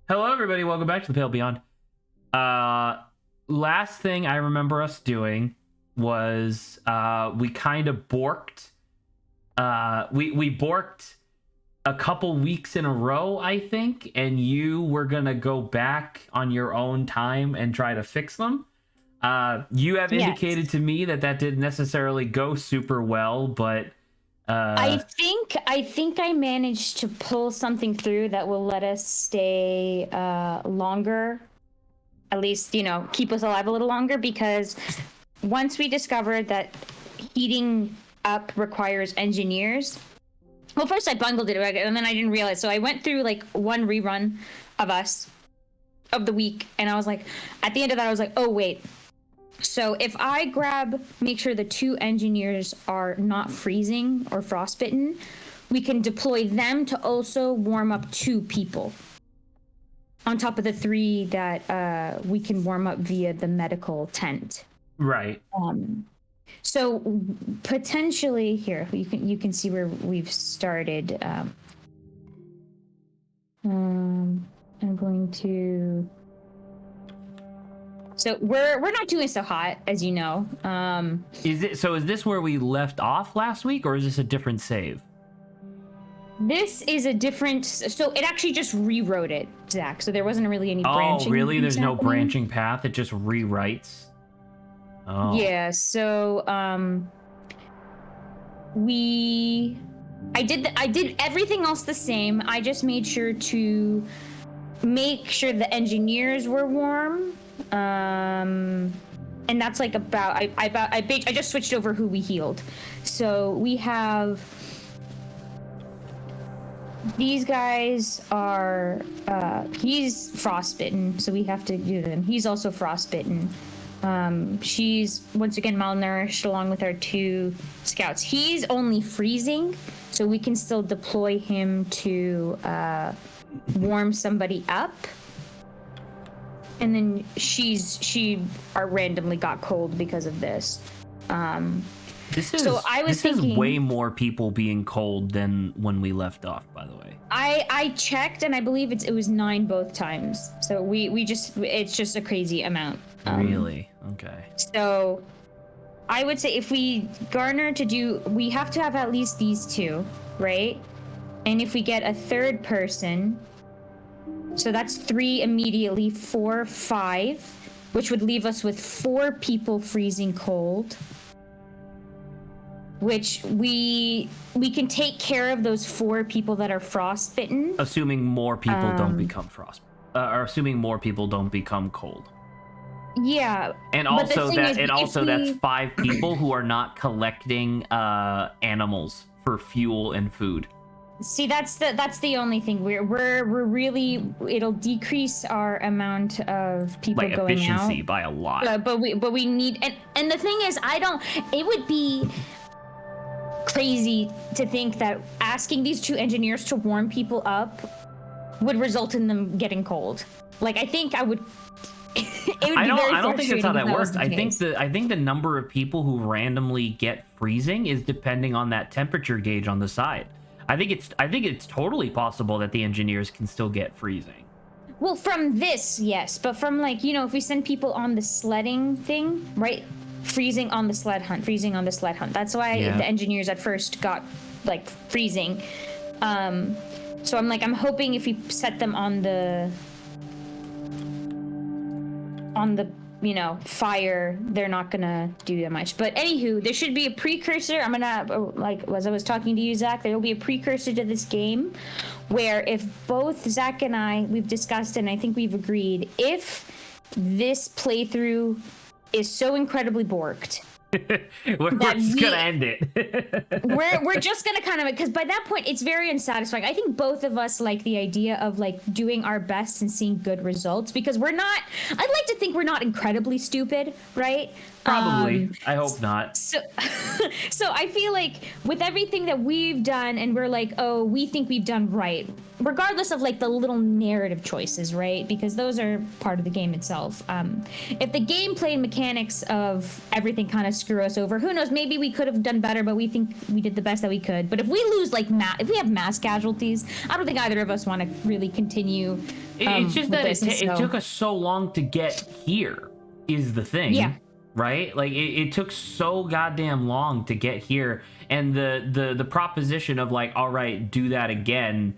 Hello, everybody. Welcome back to the Pale Beyond. Last thing I remember us doing was we kind of borked. We borked a couple weeks in a row, I think, and you were gonna go back on your own time and try to fix them. You have indicated to me that didn't necessarily go super well, but I think I managed to pull something through that will let us stay longer, at least, keep us alive a little longer, because once we discovered that heating up requires engineers, well, first I bungled it and then I didn't realize, so I went through like one rerun of the week, and I was like, at the end of that I was like, oh wait, so if I make sure the 2 engineers are not freezing or frostbitten, we can deploy them to also warm up 2 people on top of the 3 that we can warm up via the medical tent. Right. So potentially here you can see where we've started. I'm going to. So we're not doing so hot, as you know. Is this where we left off last week, or is this a different save? This is a different. So it actually just rewrote it, Zach. So there wasn't really any branching. Oh, really? There's no happening. branching path. It just rewrites. Oh. Yeah. So I did everything else the same. I just made sure to make sure the engineers were warm. And that's like I just switched over who we healed. So we have these guys are he's frostbitten, so we have to do them. He's also frostbitten. She's once again malnourished along with our 2 scouts. He's only freezing, so we can still deploy him to warm somebody up. And then she randomly got cold because of this. This is way more people being cold than when we left off, by the way. I checked, and I believe it was 9 both times. So it's just a crazy amount. Really? Okay. So I would say if we garner we have to have at least these 2, right? And if we get a 3rd person, so that's 3 immediately, 4, 5, which would leave us with 4 people freezing cold, which we can take care of those 4 people that are frostbitten. Assuming more people don't become or assuming more people don't become cold. Yeah. And also that's 5 people who are not collecting animals for fuel and food. See, that's the only thing. We're really, it'll decrease our amount of people like going out. Efficiency by a lot. But we need, and the thing is, it would be crazy to think that asking these 2 engineers to warm people up would result in them getting cold. Like, I think I would. I don't think that's how that works. I think the number of people who randomly get freezing is depending on that temperature gauge on the side. I think it's totally possible that the engineers can still get freezing. Well, from this, yes, but from if we send people on the sledding thing, right? Freezing on the sled hunt. That's why the engineers at first got freezing. So I'm hoping if we set them on the fire, they're not gonna do that much. But anywho, there should be a precursor. I'm gonna, as I was talking to you, Zach, there will be a precursor to this game where if both Zach and we've discussed, and I think we've agreed, if this playthrough is so incredibly borked, we're just gonna end it. we're just gonna kind of, because by that point it's very unsatisfying. I think both of us like the idea of doing our best and seeing good results, because I'd like to think we're not incredibly stupid, right? Probably. I hope not. So I feel like with everything that we've done, and we're like, oh, we think we've done right, regardless of like the little narrative choices, right? Because those are part of the game itself. If the gameplay mechanics of everything kind of screw us over, who knows? Maybe we could have done better, but we think we did the best that we could. But if we lose like if we have mass casualties, I don't think either of us want to really continue. It's just that it took us so long to get here. Is the thing. Yeah. Right? Like it took so goddamn long to get here, and the proposition of like, all right, do that again,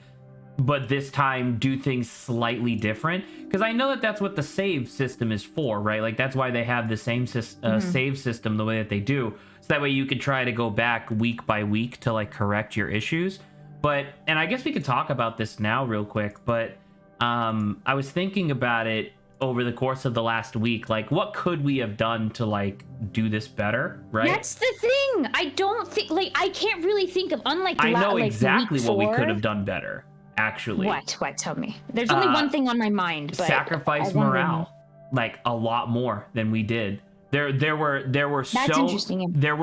but this time do things slightly different, because I know that that's what the save system is for, right? Like that's why they have the same save system the way that they do, so that way you could try to go back week by week to like correct your issues. But, and I guess we could talk about this now real quick, but I was thinking about it over the course of the last week, like what could we have done to like do this better, right? That's the thing. I don't think, like, I can't really think of, unlike I know like exactly what we week could 4. have done better, actually. What tell me. There's only one thing on my mind, but sacrifice morale, like a lot more than we did. There were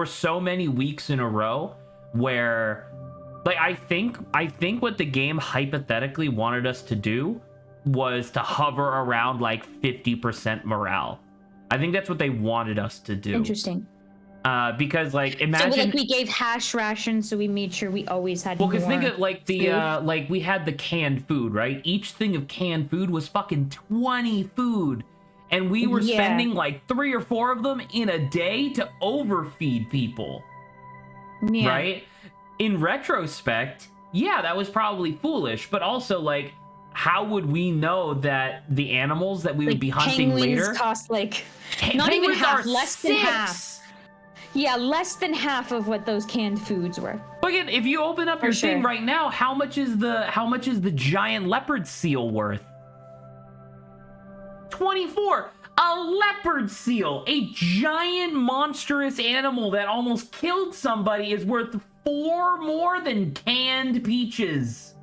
so many weeks in a row where, like, I think what the game hypothetically wanted us to do was to hover around like 50% morale. I think that's what they wanted us to do. Interesting. Because like imagine, so like we gave hash rations, so we made sure we always had. Well, because think of like the like we had the canned food, right? Each thing of canned food was fucking 20 food, and we were spending like 3 or 4 of them in a day to overfeed people. Yeah. Right? In retrospect, yeah, that was probably foolish, but also like, how would we know that the animals that we would be hunting later cost like not even half, less than half? Yeah, less than half of what those canned foods were. Look at, if you open up your thing right now, how much is the giant leopard seal worth? 24. A leopard seal, a giant monstrous animal that almost killed somebody, is worth 4 more than canned peaches.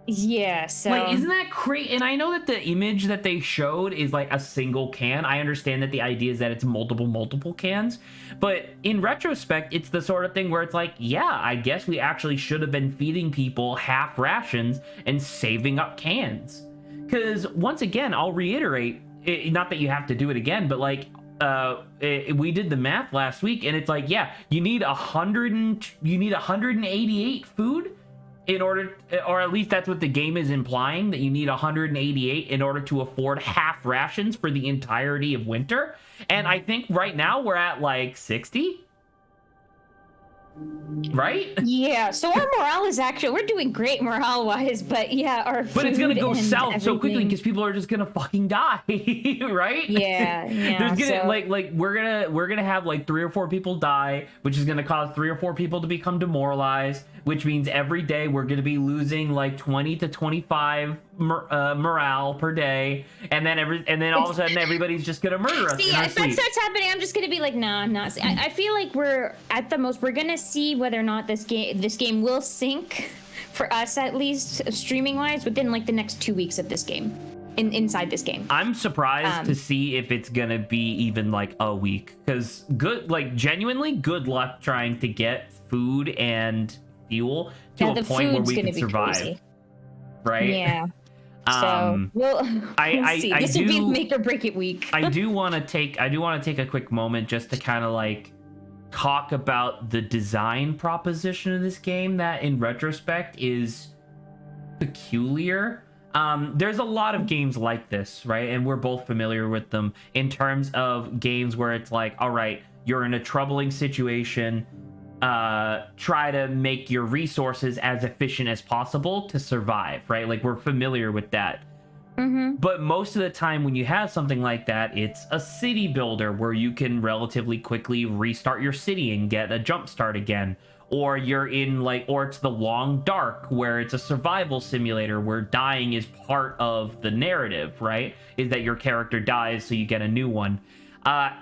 Yeah, so like, isn't that crazy? And I know that the image that they showed is like a single can. I understand that the idea is that it's multiple cans, but in retrospect, it's the sort of thing where it's like, yeah, I guess we actually should have been feeding people half rations and saving up cans. Because once again, I'll reiterate, not that you have to do it again, but like, we did the math last week, and it's like, yeah, you need 188 food in order, or at least that's what the game is implying, that you need 188 in order to afford half rations for the entirety of winter. And I think right now we're at like 60. Right? Yeah, so our morale is actually, we're doing great morale wise, but yeah, but it's gonna go south so quickly because people are just gonna fucking die. Right? Yeah. There's gonna like we're gonna have like 3 or 4 people die, which is gonna cause 3 or 4 people to become demoralized, which means every day we're gonna be losing like 20 to 25 morale per day, and then all of a sudden everybody's just gonna murder us. See, if that starts happening, I'm just gonna be like, nah, I'm not. I feel like we're at the most, we're gonna see whether or not this game will sync for us, at least streaming wise, within like the next 2 weeks of this game. Inside this game, I'm surprised to see if it's gonna be even like a week, because genuinely good luck trying to get food and fuel to a point where we can survive. Crazy. Right? Yeah. So we'll see. This will be make or break it week. I do want to take a quick moment just to kind of like talk about the design proposition of this game that in retrospect is peculiar. There's a lot of games like this, right? And we're both familiar with them in terms of games where it's like, all right, you're in a troubling situation, try to make your resources as efficient as possible to survive, right? Like, we're familiar with that. Mm-hmm. But most of the time when you have something like that, it's a city builder where you can relatively quickly restart your city and get a jump start again. Or you're in or it's the Long Dark, where it's a survival simulator where dying is part of the narrative, right? Is that your character dies so you get a new one.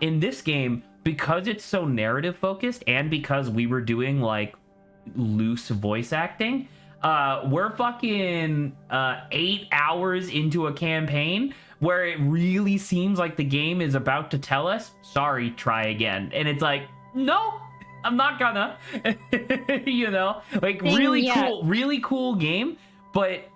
In this game, because it's so narrative focused, and because we were doing like loose voice acting, we're fucking 8 hours into a campaign where it really seems like the game is about to tell us, sorry, try again. And it's like, no, I'm not gonna. You know, like, really cool game, but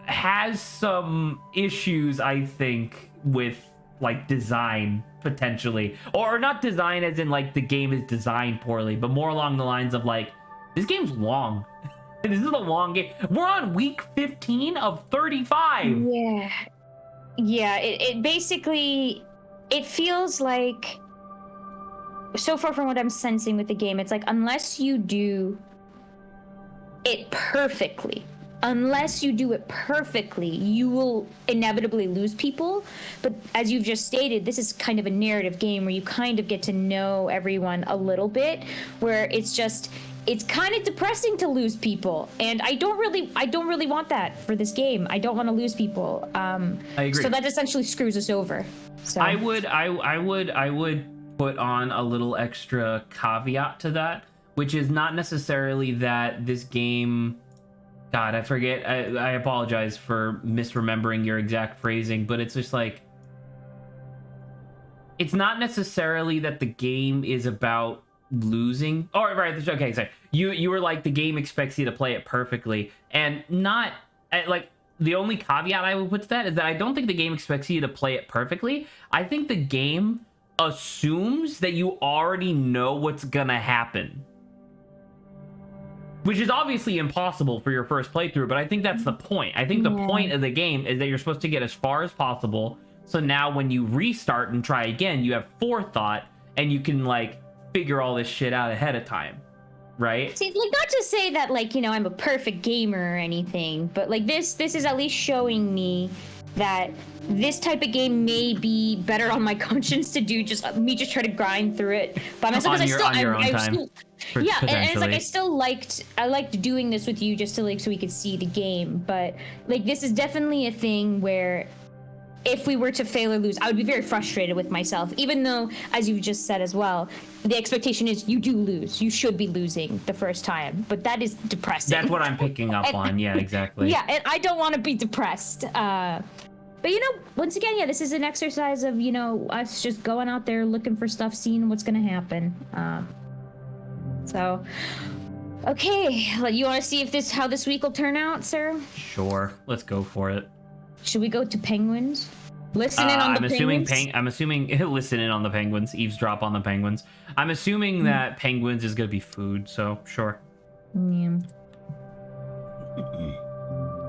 has some issues, I think, with like design potentially, or not design as in like the game is designed poorly, but more along the lines of like this game's long. This is a long game. We're on week 15 of 35. Yeah, it basically, it feels like, so far from what I'm sensing with the game, it's like unless you do it perfectly, you will inevitably lose people. But as you've just stated, this is kind of a narrative game where you kind of get to know everyone a little bit, where it's kind of depressing to lose people, and I don't really want that for this game. I don't want to lose people. I agree. So that essentially screws us over. So I would put on a little extra caveat to that, which is not necessarily that this game, God, I forget. I apologize for misremembering your exact phrasing, but it's just like, it's not necessarily that the game is about losing. Oh, right. Okay, sorry. You were like, the game expects you to play it perfectly, and not like, the only caveat I would put to that is that I don't think the game expects you to play it perfectly. I think the game assumes that you already know what's gonna happen, which is obviously impossible for your first playthrough, but I think that's the point. I think the point of the game is that you're supposed to get as far as possible, so now when you restart and try again, you have forethought, and you can, like, figure all this shit out ahead of time, right? See, like, not to say that, like, you know, I'm a perfect gamer or anything, but, like, this is at least showing me that this type of game may be better on my conscience to do, just try to grind through it by myself. On your own time. Yeah, and it's like I liked doing this with you just to, like, so we could see the game, but like this is definitely a thing where if we were to fail or lose, I would be very frustrated with myself, even though, as you've just said as well, the expectation is you do lose. You should be losing the first time, but that is depressing. That's what I'm picking up on. Yeah, exactly. Yeah, and I don't want to be depressed. But, you know, once again, yeah, this is an exercise of, you know, us just going out there looking for stuff, seeing what's going to happen. So, okay, you want to see if how this week will turn out, sir? Sure, let's go for it. Should we go to penguins? Listen in on the penguins? I'm assuming listen in on the penguins, eavesdrop on the penguins. I'm assuming that penguins is going to be food, so sure. Yeah.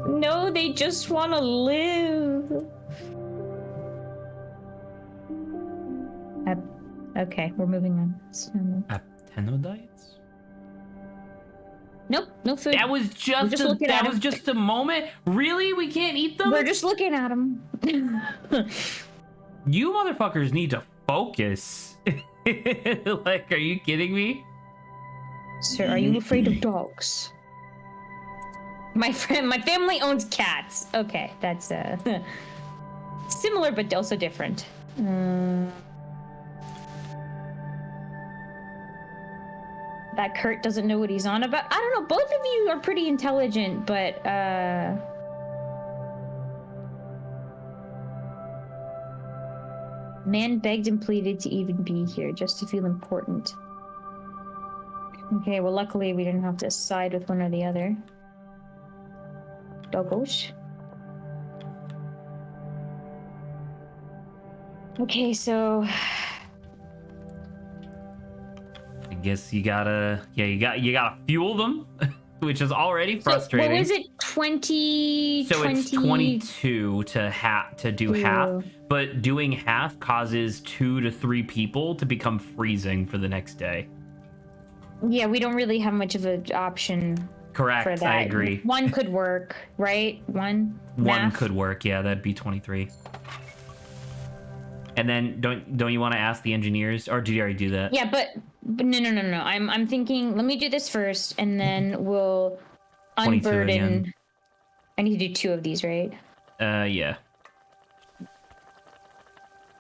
No, they just want to live. Okay, we're moving on. Aptenoids? Nope, no food. That was just a moment. Really? We can't eat them? We're just looking at them. You motherfuckers need to focus. Like, are you kidding me? Sir, are you afraid of dogs? My family owns cats. Okay, that's similar but also different. That Kurt doesn't know what he's on about. I don't know. Both of you are pretty intelligent, but man begged and pleaded to even be here, just to feel important. Okay, well, luckily we didn't have to side with one or the other. Doggos. Okay, so I guess you gotta fuel them, which is already frustrating. So what was it, 20? So 20? it's 22 to do half, but doing half causes 2 to 3 people to become freezing for the next day. Yeah, we don't really have much of an option. Correct, for that. I agree. One could work, right? One could work, yeah, that'd be 23. And then don't you want to ask the engineers, or did you already do that? Yeah, but no. I'm thinking, let me do this first, and then we'll unburden. Again. I need to do 2 of these, right? Yeah.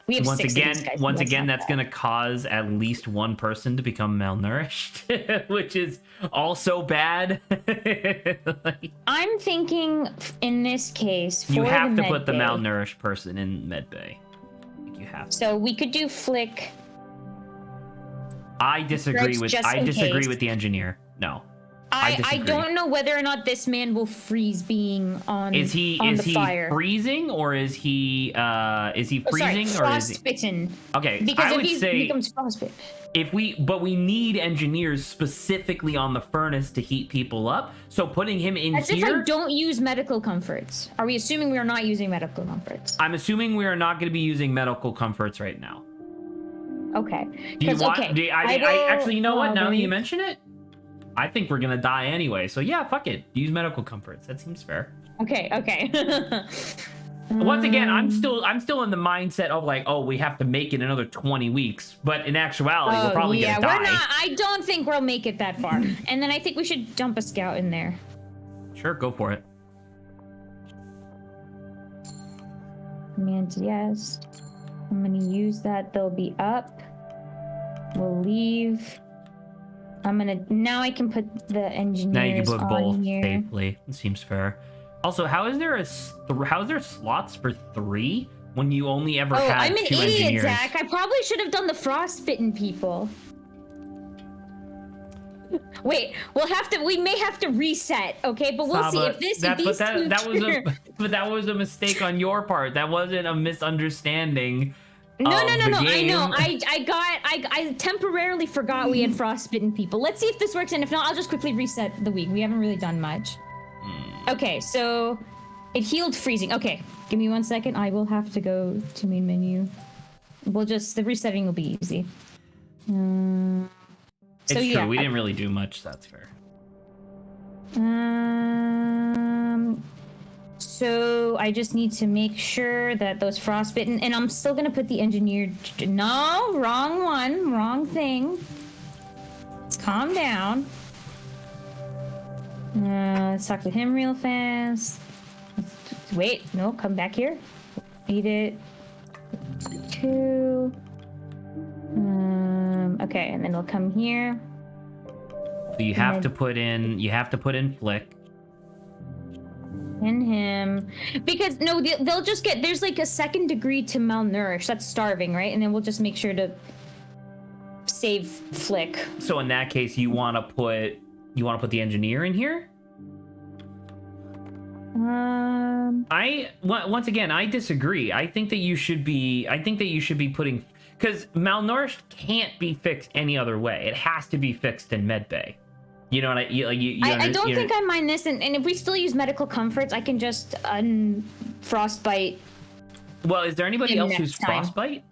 We have once 6 again, of these guys, once again, that's going to cause at least one person to become malnourished, which is also bad. I'm thinking, in this case, you have to put the malnourished person in medbay. You have to. So we could do Flick. I disagree with the engineer. No. I don't know whether or not this man will freeze being on. Is he freezing or is he freezing frostbitten? Okay, because I would he say becomes frostbitten. But we need engineers specifically on the furnace to heat people up. So putting him in As here. if I don't use medical comforts. Are we assuming we are not using medical comforts? I'm assuming we are not going to be using medical comforts right now. Okay. Do you want? I actually, you know what? Now that you mention it, I think we're gonna die anyway. So yeah, fuck it. Use medical comforts. That seems fair. Okay. Once again, I'm still in the mindset of like, oh, we have to make it another 20 weeks. But in actuality, we're probably gonna die. We're not. I don't think we'll make it that far. And then I think we should dump a scout in there. Sure, go for it. Command yes. I'm gonna use that. They'll be up. We'll leave. Now I can put the engineers now you can put both here. safely. It seems fair. Also, how is there slots for 3 when you only ever had 2 I'm an idiot, engineers? Zach. I probably should have done the frostbitten people. Wait, we may have to reset, okay? But we'll see if that was a mistake on your part. That wasn't a misunderstanding. No. I know. I temporarily forgot we had frostbitten people. Let's see if this works, and if not, I'll just quickly reset the week. We haven't really done much. Okay, so it healed freezing. Okay, give me 1 second. I will have to go to main menu. The resetting will be easy. It's true. We didn't really do much. That's fair. So I just need to make sure that those frostbitten, and I'm still gonna put the engineered. No, wrong one, wrong thing. Let's calm down. Let's talk to him real fast. Wait, no, come back here. Eat it. 2. Okay, and then we'll come here. So you have to put in Flick. And him, because no, they'll just get, there's like a 2nd degree to malnourished. That's starving, right? And then we'll just make sure to save Flick. So in that case, you want to put the engineer in here? Once again, I disagree. I think that you should be putting, because malnourished can't be fixed any other way. It has to be fixed in medbay. You know what I don't think I mind this, and if we still use medical comforts, I can just frostbite. Well, is there anybody else who's frostbite?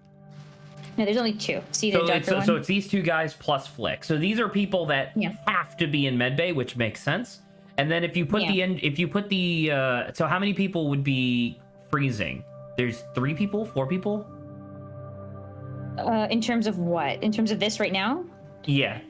No, there's only 2. See so the darker one? So it's these 2 guys plus Flick. So these are people that have to be in medbay, which makes sense. And then if you put so how many people would be freezing? There's 3 people, 4 people? In terms of what? In terms of this right now? Yeah.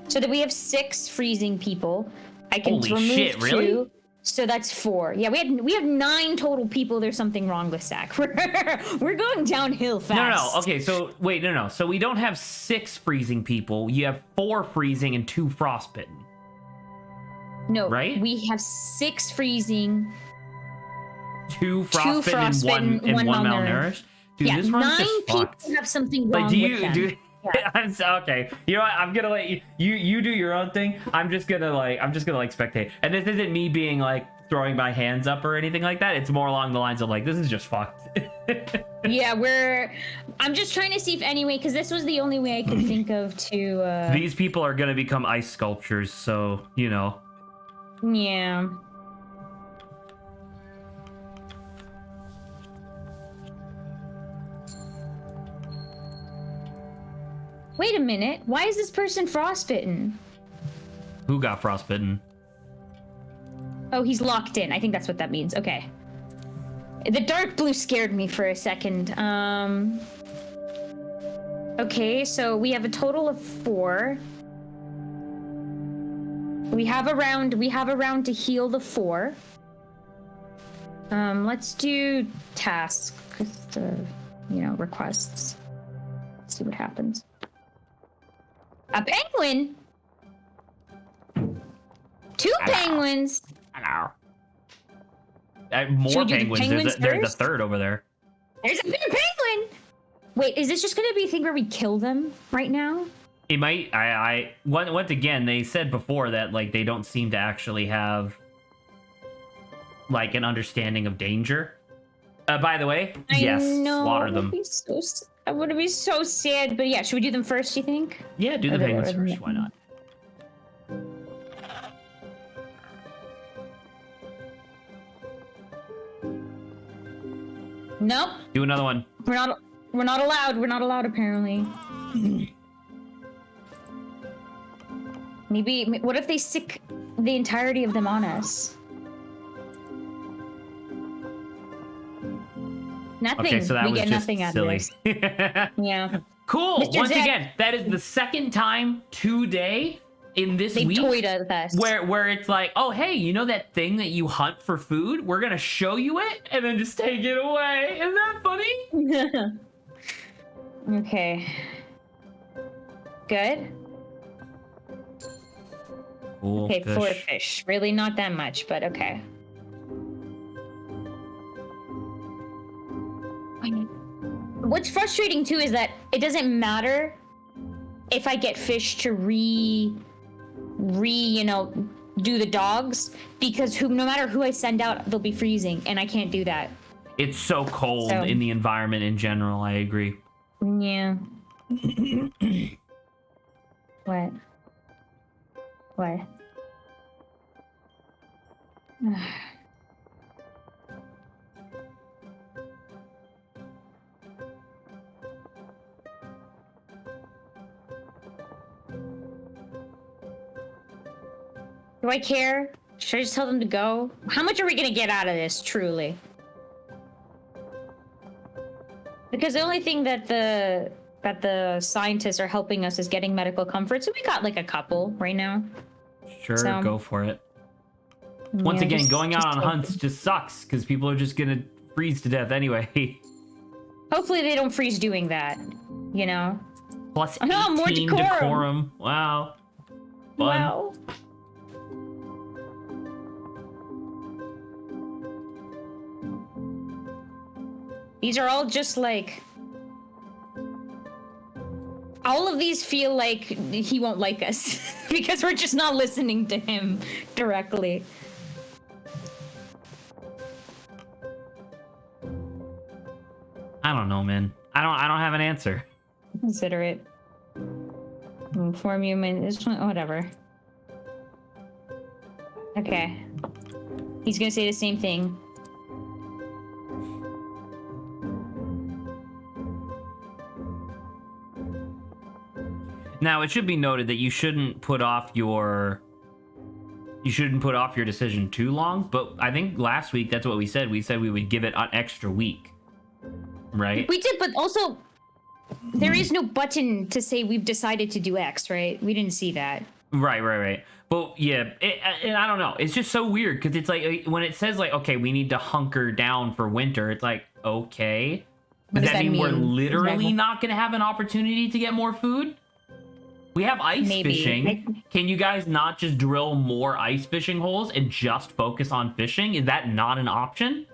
So that we have 6 freezing people. I can remove shit, 2. Really? So that's 4. Yeah, we have 9 total people. There's something wrong with Zach. We're going downhill fast. No. Okay, so wait, no. So we don't have 6 freezing people. You have 4 freezing and 2 frostbitten. No, right? We have 6 freezing, 2 frostbitten, and one malnourished. Dude, yeah, this 9 just people fucked. have something wrong with them. Yeah. Okay, you know what? I'm gonna let you do your own thing. I'm just gonna spectate. And this isn't me being like throwing my hands up or anything like that. It's more along the lines of like, this is just fucked. Yeah, I'm just trying to see if anyway, because this was the only way I could think of to. These people are gonna become ice sculptures, so you know. Yeah. Wait a minute. Why is this person frostbitten? Who got frostbitten? Oh, he's locked in. I think that's what that means. Okay. The dark blue scared me for a second. Okay, so we have a total of 4. We have a round to heal the 4. Let's do tasks, requests. Let's see what happens. A penguin? 2 penguins? Hello. More penguins. There's a 3rd over there. There's a penguin! Wait, is this just gonna be a thing where we kill them right now? It might. Once again, they said before that like they don't seem to actually have like an understanding of danger. By the way, yes, slaughter them. I would be so sad, but yeah, should we do them first? You think? Yeah, do the penguins first. Why not? Nope. Do another one. We're not allowed. We're not allowed apparently. Maybe. What if they sick the entirety of them on us? Nothing. Okay, so that we was get just nothing out silly. of this. Yeah. Cool. Mr. Once Zach, again, that is the second time today in this they week toyed with us. where it's like, oh hey, you know that thing that you hunt for food? We're gonna show you it and then just take it away. Isn't that funny? Okay. Good. Cool Okay, fish. 4 fish. Really not that much, but okay. What's frustrating too is that it doesn't matter if I get fish to do the dogs, because no matter who I send out, they'll be freezing, and I can't do that. It's so cold in the environment in general. I agree. Yeah. What? What? Do I care? Should I just tell them to go? How much are we gonna get out of this, truly? Because the only thing that the scientists are helping us is getting medical comfort, so we got like a couple right now. Sure, So, go for it. Once again, going out on hunts just sucks because people are just gonna freeze to death anyway. Hopefully they don't freeze doing that, you know? Plus more 18 decorum. Wow. Fun. Wow. These are all just like... All of these feel like he won't like us because we're just not listening to him directly. I don't know, man. I don't have an answer. Consider it. Inform you, this one, whatever. Okay. He's gonna say the same thing. Now, it should be noted that you shouldn't put off your decision too long, but I think last week that's what we said. We said we would give it an extra week. Right? We did, but also there is no button to say we've decided to do X, right? We didn't see that. Right. But yeah, and I don't know. It's just so weird because it's like when it says like, okay, we need to hunker down for winter. It's like, okay, does that mean we're literally not going to have an opportunity to get more food? We have ice fishing. Can you guys not just drill more ice fishing holes and just focus on fishing? Is that not an option?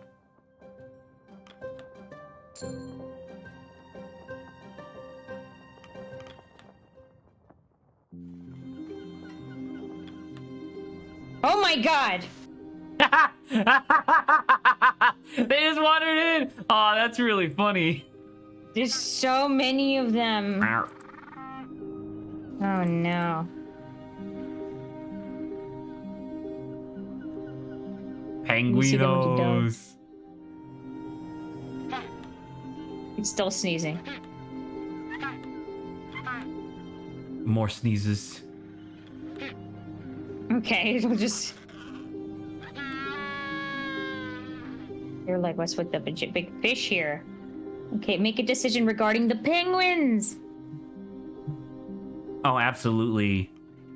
Oh my god! They just wandered in. Oh, that's really funny. There's so many of them. Oh no. Penguinos. It's still sneezing. More sneezes. Okay, we'll just... You're like, what's with the big fish here? Okay, make a decision regarding the penguins! Oh, absolutely.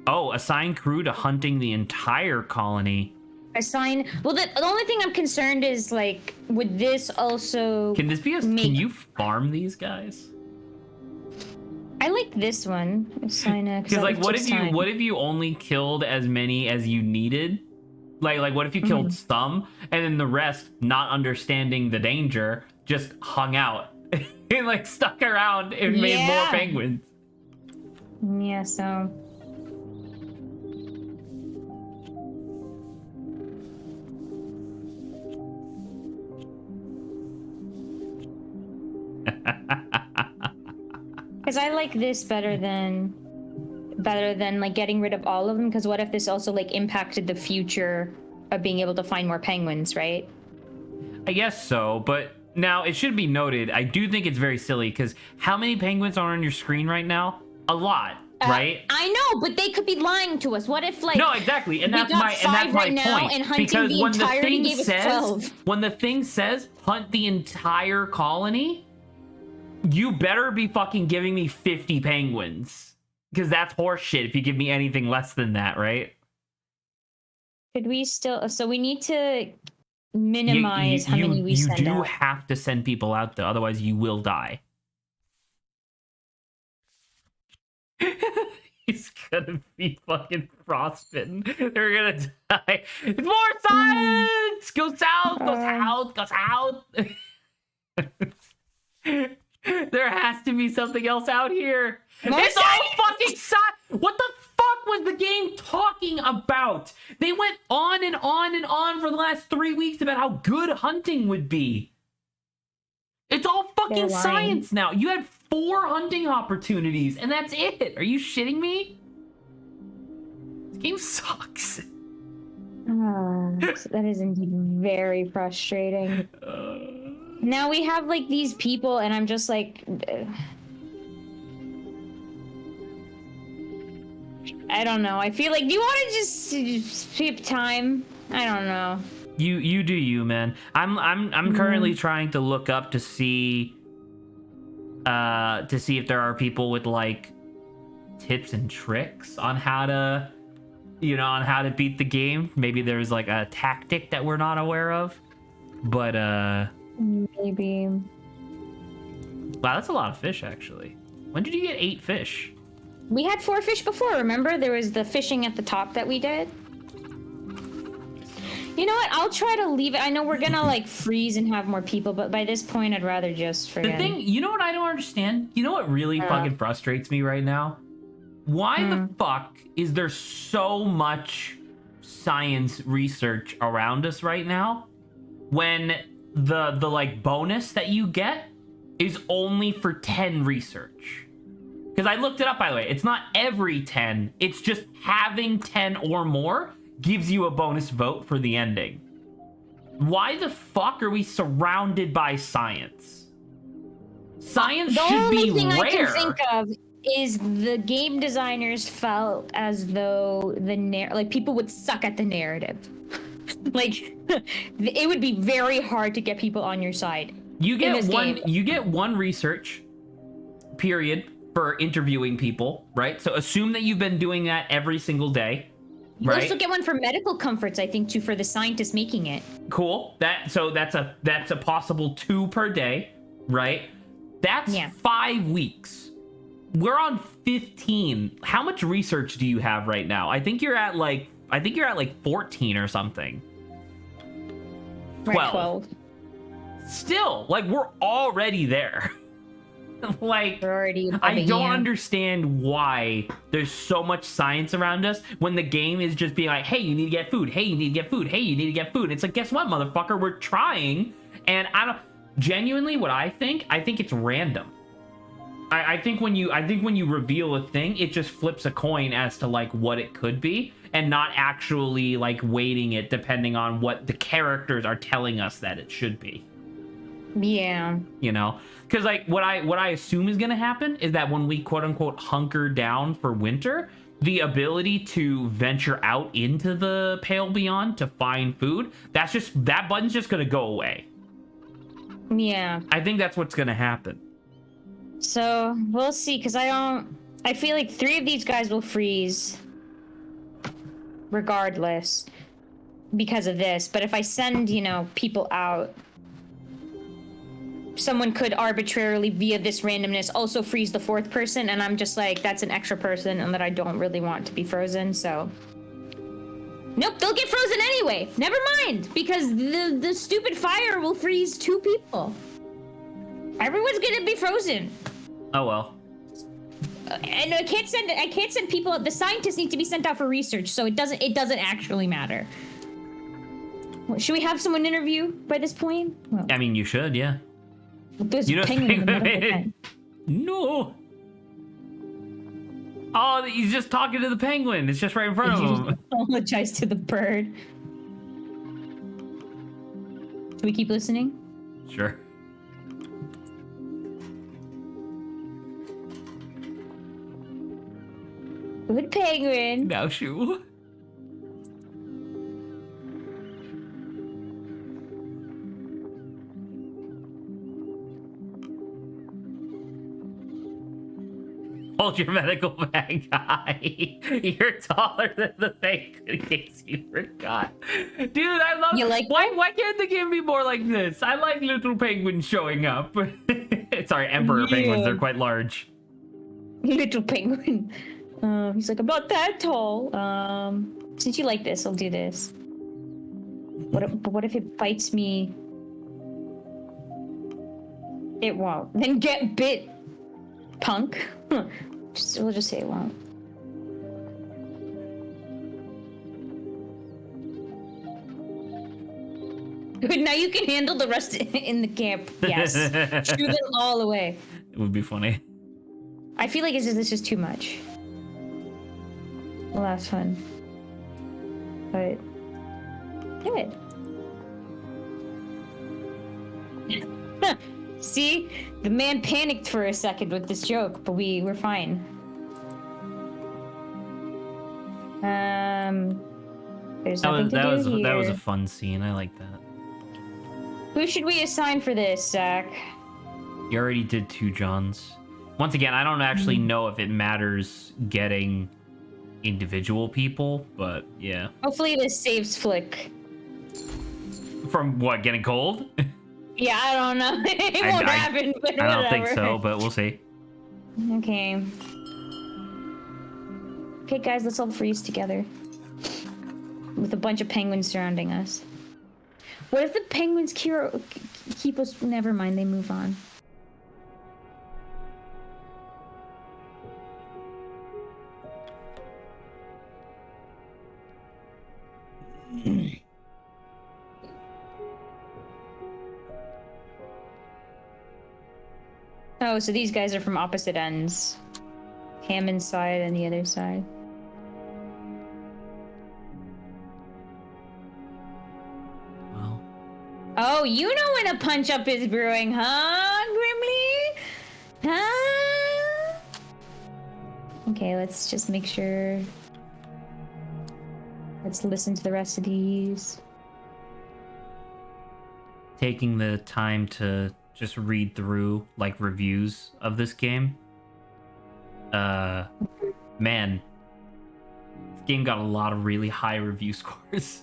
Oh, assign crew to hunting the entire colony. Assign... Well, the only thing I'm concerned is, like, would this also... Can this be a... Can you farm these guys? I like this one. Assign a... Because, like, what if you only killed as many as you needed? Like what if you killed some, and then the rest, not understanding the danger, just hung out and, like, stuck around and made more penguins? Yeah, so because I like this better than like getting rid of all of them, because what if this also like impacted the future of being able to find more penguins, right? I guess so, but now it should be noted, I do think it's very silly because how many penguins are on your screen right now? A lot, right? I know, but they could be lying to us. What if like No, exactly, and we that's got my five right now, point. and hunting Because the entirety gave us 12. when the thing says hunt the entire colony, you better be fucking giving me 50 penguins, because that's horseshit if you give me anything less than that, right? Could we still? So we need to minimize how many we send You do out. have to send people out though, otherwise you will die. He's gonna be fucking frostbitten. They're gonna die. It's more science! Go south! Go south! Go south! There has to be something else out here. More It's science! all fucking science! What the fuck was the game talking about? They went on and on and on for the last 3 weeks about how good hunting would be. It's all fucking science now. You had 4 hunting opportunities, and that's it. Are you shitting me? This game sucks. That is indeed very frustrating. Now we have like these people, and I'm just like, I don't know. I feel like, do you want to just skip time? I don't know. You do you, man. I'm currently trying to look up to see if there are people with like tips and tricks on how to beat the game. Maybe there's like a tactic that we're not aware of. But maybe. Wow, that's a lot of fish actually. When did you get 8 fish? We had 4 fish before, remember? There was the fishing at the top that we did. You know what? I'll try to leave it. I know we're gonna like freeze and have more people, but by this point, I'd rather just forget. The thing, you know what I don't understand? You know what really fucking frustrates me right now? Why the fuck is there so much science research around us right now when the like bonus that you get is only for 10 research? Because I looked it up, by the way. It's not every 10. It's just having 10 or more gives you a bonus vote for the ending. Why the fuck are we surrounded by science? Science should be rare. The only thing I can think of is the game designers felt as though like people would suck at the narrative. Like it would be very hard to get people on your side. You get one research period for interviewing people, right? So assume that you've been doing that every single day. You also get one for medical comforts, I think, too, for the scientists making it. Cool. That's a possible 2 per day, right? That's 5 weeks. We're on 15. How much research do you have right now? I think you're at like 14 or something. 12. Still, like we're already there. Like, I don't understand why there's so much science around us when the game is just being like, hey, you need to get food. Hey, you need to get food. Hey, you need to get food. It's like, guess what, motherfucker? We're trying. And I don't genuinely what I think it's random. I think when you reveal a thing, it just flips a coin as to like what it could be and not actually like weighting it depending on what the characters are telling us that it should be. Yeah. You know? Because like what I assume is going to happen is that when we quote unquote hunker down for winter, the ability to venture out into the Pale Beyond to find food, that button's just going to go away. Yeah. I think that's what's going to happen. So we'll see, because I feel like 3 of these guys will freeze regardless because of this. But if I send, people out, someone could arbitrarily, via this randomness, also freeze the 4th person, and I'm just like, that's an extra person and that I don't really want to be frozen, so nope, they'll get frozen anyway. Never mind, because the stupid fire will freeze 2 people. Everyone's gonna be frozen. Oh well. and I can't send people. The scientists need to be sent out for research, so it doesn't actually matter. Should we have someone interview by this point? Well, I mean, you should, yeah. there's a penguin in the medical tent. No. Oh, he's just talking to the penguin. It's just right in front of him. Apologize to the bird. Should we keep listening? Sure. Good penguin. Now, shoo. Hold your medical bag high. You're taller than the penguin, in case you forgot. Dude, I love You like why can't the game be more like this? I like little penguins showing up. Sorry, emperor penguins, they're quite large. Little penguin. He's like, about that tall. Since you like this, I'll do this. What if it bites me? It won't. Then get bit, punk. We'll just say it won't. Good, now you can handle the rest in the camp. Yes. Shoo them all away. It would be funny. I feel like this is too much. The last one. But good. See? The man panicked for a second with this joke, but we're fine. There's nothing to do here. That was a fun scene. I like that. Who should we assign for this, Zach? You already did 2 Johns. Once again, I don't actually know if it matters getting individual people, but yeah. Hopefully this saves Flick. From what, getting cold? Yeah, I don't know. It won't happen, but I whatever. don't think so, but we'll see. Okay. Okay, guys, let's all freeze together. With a bunch of penguins surrounding us. What if the penguins keep us... Never mind, they move on. Oh, so these guys are from opposite ends. Hammond's side and the other side. Well. Oh, you know when a punch-up is brewing, huh, Grimly? Huh? Okay, let's just make sure. Let's listen to the rest of these. Taking the time to just read through like reviews of this game. Man, this game got a lot of really high review scores.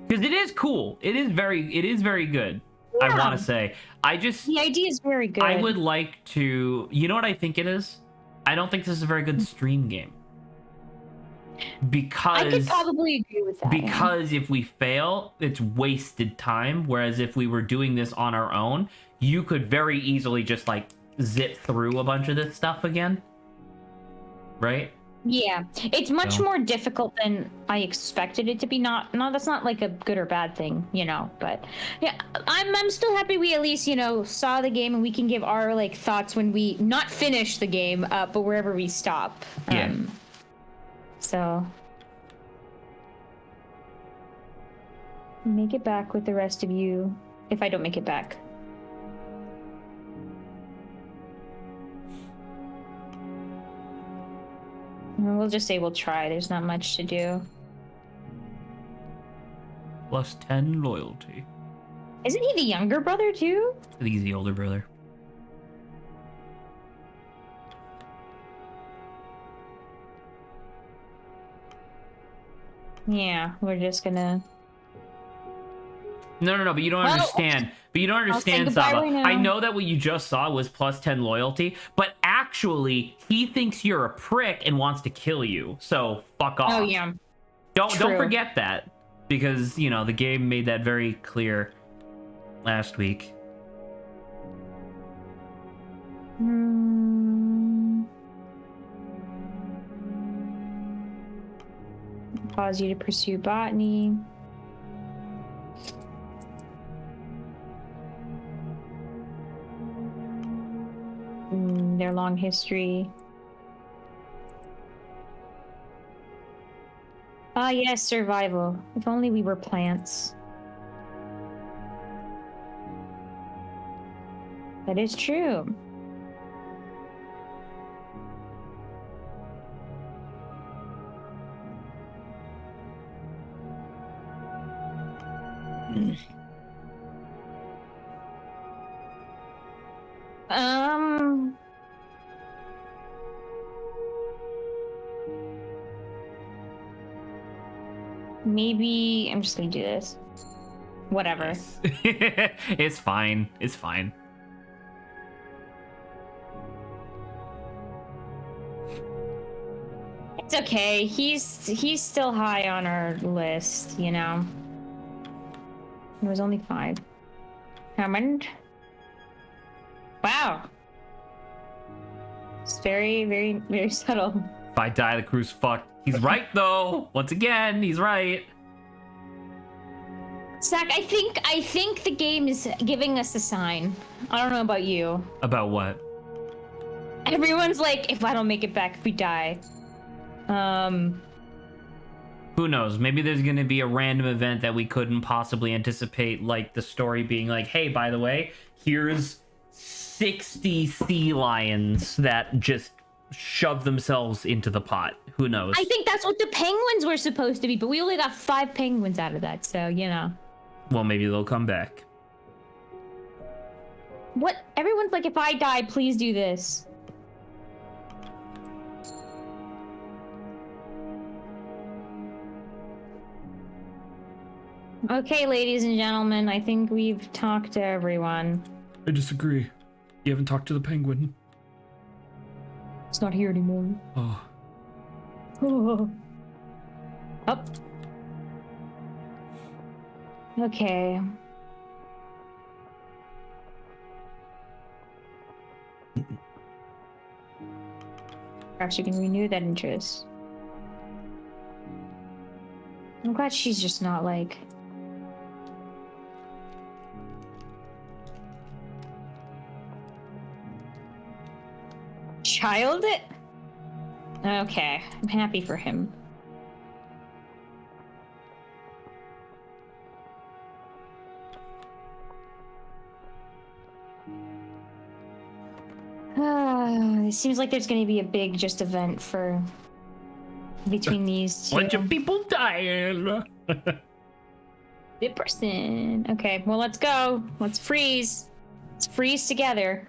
Because it is cool. It is very good. Yeah. I want to say. The idea is very good. I would like to, you know what I think it is? I don't think this is a very good stream game. Because I could probably agree with that. Because if we fail, it's wasted time. Whereas if we were doing this on our own, you could very easily just like zip through a bunch of this stuff again. Right? Yeah. It's much more difficult than I expected it to be. No, that's not like a good or bad thing, you know, but yeah, I'm still happy we at least, you know, saw the game and we can give our like thoughts when we not finish the game, but wherever we stop. Yeah. So make it back with the rest of you if I don't make it back. And we'll just say we'll try. There's not much to do. Plus 10 loyalty. Isn't he the younger brother too? I think he's the older brother. Yeah, we're just gonna... No, but you don't understand. But you don't understand, Saba. Right, I know that what you just saw was plus 10 loyalty, but actually, he thinks you're a prick and wants to kill you. So, fuck off. Oh, yeah. Don't forget that. Because, you know, the game made that very clear last week. Pause you to pursue botany. Their long history. Ah, yes, survival. If only we were plants. That is true. Maybe I'm just gonna do this. Whatever. It's fine. It's fine. It's okay. He's still high on our list, you know. It was only 5. Hammond. Wow. It's very, very, very subtle. If I die, the crew's fucked. He's right, though. Once again, he's right. Zach, I think the game is giving us a sign. I don't know about you. About what? Everyone's like, if I don't make it back, if we die. Who knows? Maybe there's going to be a random event that we couldn't possibly anticipate, like the story being like, hey, by the way, here's 60 sea lions that just shove themselves into the pot. Who knows? I think that's what the penguins were supposed to be, but we only got 5 penguins out of that, so, you know. Well, maybe they'll come back. What? Everyone's like, if I die, please do this. Okay, ladies and gentlemen, I think we've talked to everyone. I disagree. You haven't talked to the penguin. It's not here anymore. Oh. Oh. Up. Okay. Perhaps you can renew that interest. I'm glad she's just not like... Child it? Okay, I'm happy for him. It seems like there's going to be a big just event for between these two. Bunch of people dying. Good person. Okay, well, let's go. Let's freeze. Let's freeze together.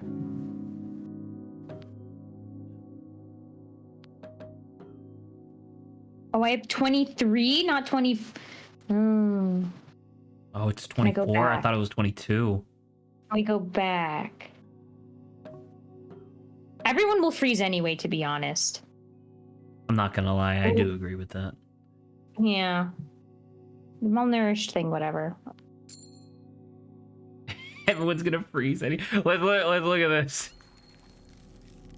Oh, I have 23, not 20. Oh, it's 24. I thought it was 22. We go back. Everyone will freeze anyway, to be honest. I'm not gonna lie, I do agree with that. Yeah. The malnourished thing, whatever. Everyone's gonna freeze. Let's look at this.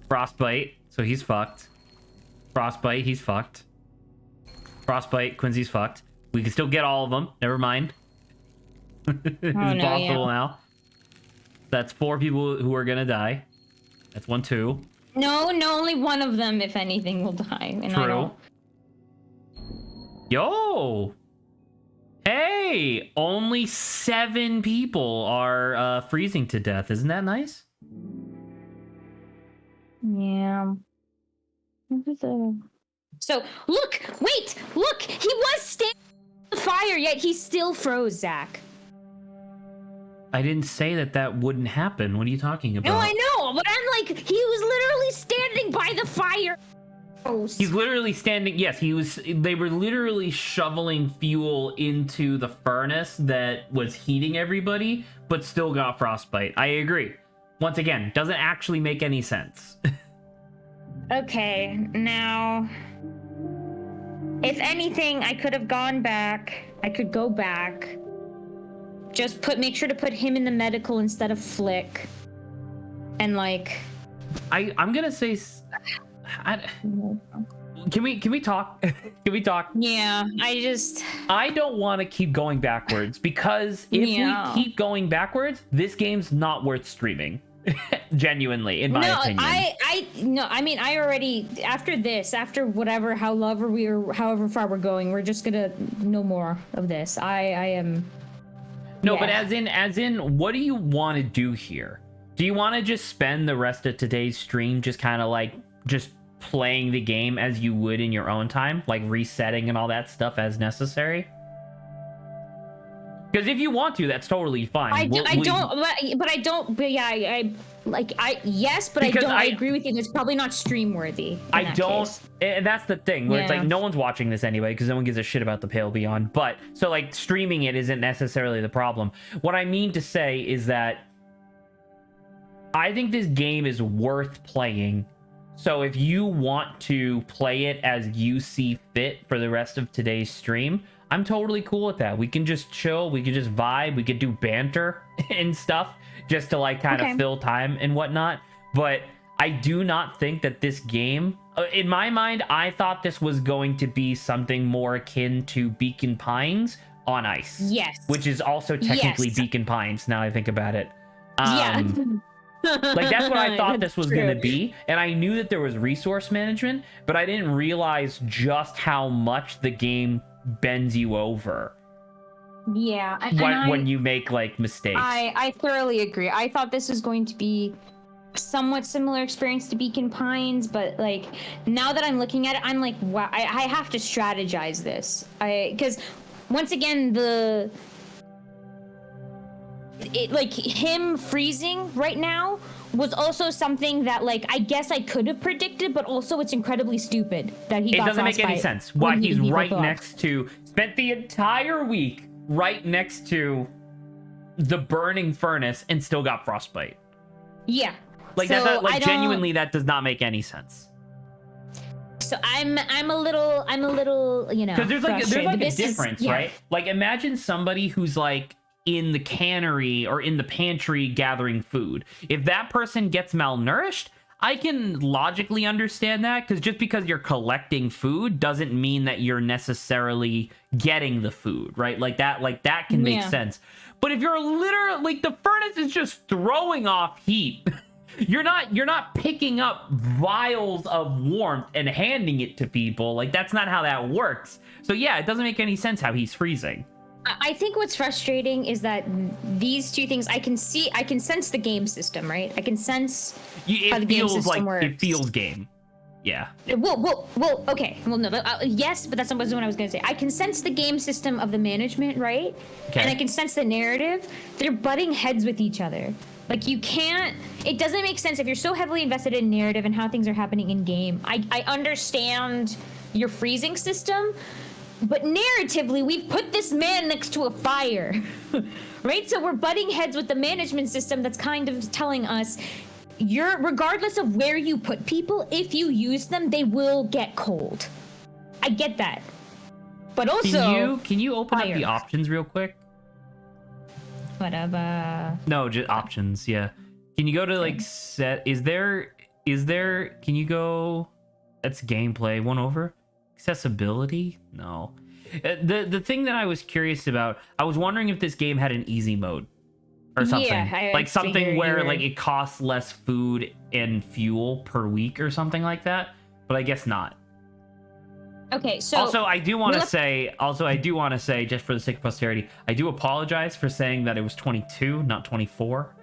Frostbite, so he's fucked. Frostbite, he's fucked. Frostbite, Quincy's fucked. We can still get all of them. Never mind. It's possible now. That's 4 people who are gonna die. That's 1, 2. No, only one of them, if anything, will die. And True. Yo! Hey! Only 7 people are freezing to death. Isn't that nice? Yeah. So, look! Wait! Look! He was standing on the fire, yet he still froze, Zach. I didn't say that wouldn't happen. What are you talking about? No, I know, but I'm like, he was literally standing by the fire. He's literally standing. Yes, he was. They were literally shoveling fuel into the furnace that was heating everybody, but still got frostbite. I agree. Once again, doesn't actually make any sense. Okay, now, if anything, I could have gone back. I could go back. Just make sure to put him in the medical instead of Flick. And like... I'm gonna say... Can we talk? Can we talk? Yeah, I don't want to keep going backwards, because if we keep going backwards, this game's not worth streaming. Genuinely, in my opinion. I mean, I already, after this, after whatever, however far we're going, we're just gonna no more of this. I am. No, yeah. But as in, what do you want to do here? Do you want to just spend the rest of today's stream just kind of like just playing the game as you would in your own time, like resetting and all that stuff as necessary? Because if you want to, that's totally fine. Yes, but I agree with you. It's probably not stream worthy. And that's the thing, where it's like no one's watching this anyway, because no one gives a shit about the Pale Beyond. But so like streaming it isn't necessarily the problem. What I mean to say is that I think this game is worth playing. So if you want to play it as you see fit for the rest of today's stream, I'm totally cool with that. We can just chill, we can just vibe, we could do banter and stuff just to like kind of fill time and whatnot. But I do not think that this game, in my mind, I thought this was going to be something more akin to Beacon Pines on ice. Yes. Which is also technically Beacon Pines, now I think about it. Like, that's what I thought this was going to be. And I knew that there was resource management, but I didn't realize just how much the game bends you over. Yeah. When you make, like, mistakes. I thoroughly agree. I thought this was going to be somewhat similar experience to Beacon Pines, but, like, now that I'm looking at it, I'm like, wow, I have to strategize this. Because, once again, like him freezing right now was also something that, like, I guess I could have predicted, but also it's incredibly stupid that he got frostbite. It doesn't make any sense why he's right next to, spent the entire week right next to the burning furnace and still got frostbite. Yeah. Like, so that like genuinely that does not make any sense. So I'm a little, you know, because there's like a difference, right? Like, imagine somebody who's like in the cannery or in the pantry gathering food. If that person gets malnourished, I can logically understand that, because just because you're collecting food doesn't mean that you're necessarily getting the food, right? Like that can make sense. But if you're literally, like, the furnace is just throwing off heat, you're not picking up vials of warmth and handing it to people. Like, that's not how that works. So yeah, it doesn't make any sense how he's freezing. I think what's frustrating is that these two things, I can sense the game system, right? I can sense how the game system works. It feels game. Yeah. Well, okay. Well, no, yes, but that's not what I was going to say. I can sense the game system of the management, right? Okay. And I can sense the narrative. They're butting heads with each other. Like, you can't, it doesn't make sense if you're so heavily invested in narrative and how things are happening in game. I understand your freezing system, but narratively, we've put this man next to a fire, right? So we're butting heads with the management system that's kind of telling us, regardless of where you put people, if you use them, they will get cold. I get that. But also, can you open up the options real quick? Whatever. No, just options, yeah. Can you go to, like, set, is there, can you go, that's gameplay, one over? Accessibility? No. The thing that I was curious about, I was wondering if this game had an easy mode or something. Yeah, like something where like it costs less food and fuel per week or something like that, but I guess not. Okay, so also I do want to say, just for the sake of posterity, I do apologize for saying that it was 22, not 24.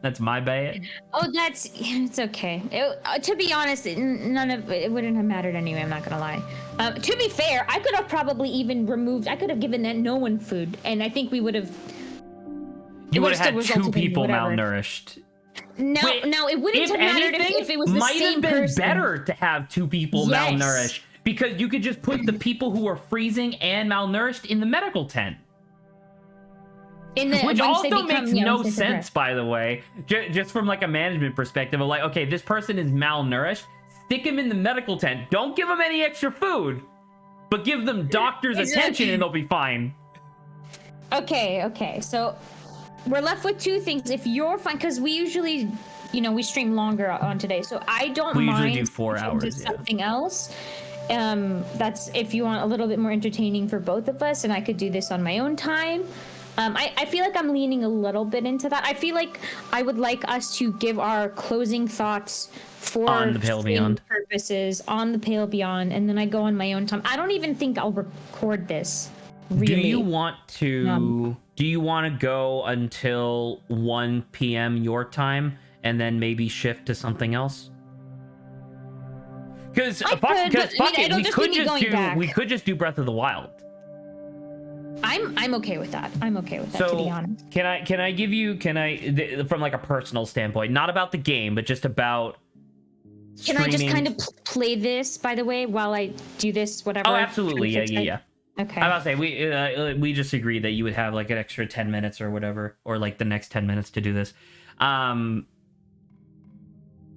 That's my bad. Oh, it's okay. To be honest, none of it wouldn't have mattered anyway. I'm not gonna lie. To be fair, I could have probably even removed. I could have given that no one food, and I think we would have. You would have had two people malnourished. No, it wouldn't have mattered if it was the same person. Might have been better to have two people malnourished, because you could just put the people who are freezing and malnourished in the medical tent. Which also makes no sense, by the way, just from like a management perspective of like, okay, this person is malnourished, stick him in the medical tent, don't give them any extra food, but give them doctor's attention and they'll be fine. Okay, so we're left with two things. If you're fine, because we usually, we stream longer on today, so I don't mind. We usually do 4 hours. Something else. That's if you want a little bit more entertaining for both of us, and I could do this on my own time. I feel like I'm leaning a little bit into that. I feel like I would like us to give our closing thoughts for On the Pale Beyond purposes on the Pale Beyond, and then I go on my own time. I don't even think I'll record this. Really. Do you want to go until 1 p.m. your time and then maybe shift to something else? Because we could just do Breath of the Wild. I'm okay with that. To be honest. Can I give you from like a personal standpoint, not about the game, but just about streaming. Can I just kind of play this, by the way, while I do this, whatever? Oh, absolutely. Yeah. Okay. I was about to say, we just agreed that you would have like an extra 10 minutes or whatever, or like the next 10 minutes to do this.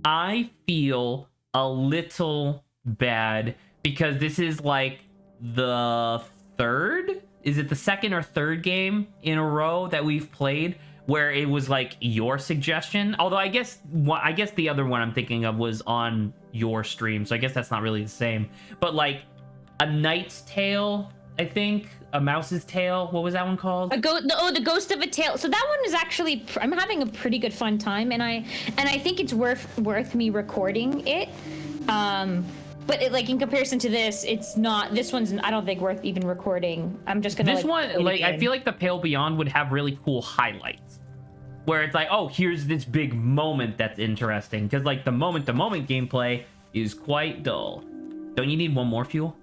I feel a little bad because this is like the second or third game in a row that we've played where it was like your suggestion. Although I guess the other one I'm thinking of was on your stream, so I guess that's not really the same. But like A Knight's Tale, I think, A Mouse's Tale. What was that one called? The Ghost of a Tale. So that one is actually, I'm having a pretty good fun time, and I think it's worth me recording it. But it, like in comparison to this, it's not. This one's I don't think worth even recording. I'm just gonna. This one, like I feel like the Pale Beyond would have really cool highlights, where it's like, oh, here's this big moment that's interesting, because like the moment gameplay is quite dull. Don't you need one more fuel?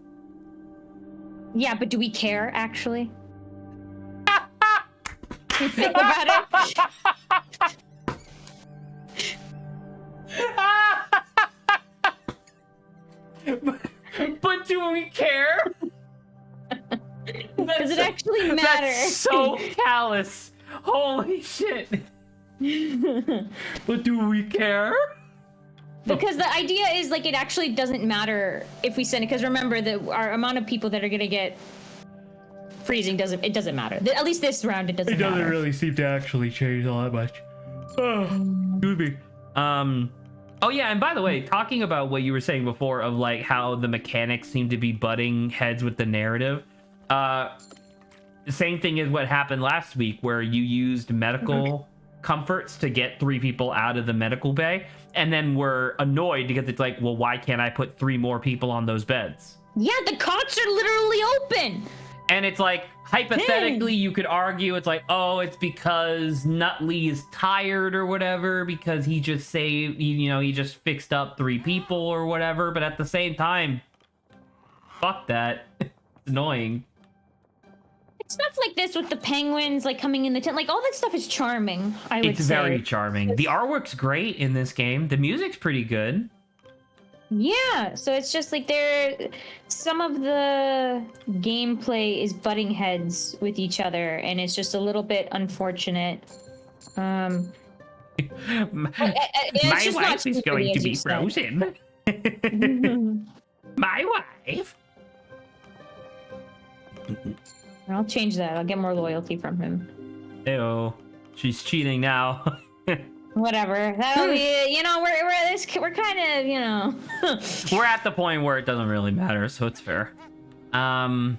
Yeah, but do we care actually? Think about it. But do we care? Does it actually matter? That's so callous. Holy shit. But do we care? Because the idea is like it actually doesn't matter if we send it, because remember that our amount of people that are gonna get freezing doesn't matter. At least this round it doesn't matter. It doesn't really seem to actually change all that much. Oh, excuse me. Oh yeah, and by the way, talking about what you were saying before of like how the mechanics seem to be butting heads with the narrative, the same thing is what happened last week where you used medical comforts to get 3 people out of the medical bay, and then were annoyed because it's like, well, why can't I put 3 more people on those beds? Yeah, the cots are literally open. And it's like, hypothetically, you could argue it's like, oh, it's because Nutley is tired or whatever, because he just he just fixed up 3 people or whatever. But at the same time, fuck that. It's annoying. Stuff like this with the penguins like coming in the tent, like all that stuff is charming. I would say it's very charming. The artwork's great in this game. The music's pretty good. Yeah, so it's just like some of the gameplay is butting heads with each other, and it's just a little bit unfortunate. My wife is going to be frozen. My wife. I'll change that. I'll get more loyalty from him. Ew, she's cheating now. Whatever. That'll be, we're kind of, we're at the point where it doesn't really matter, so it's fair. I mean,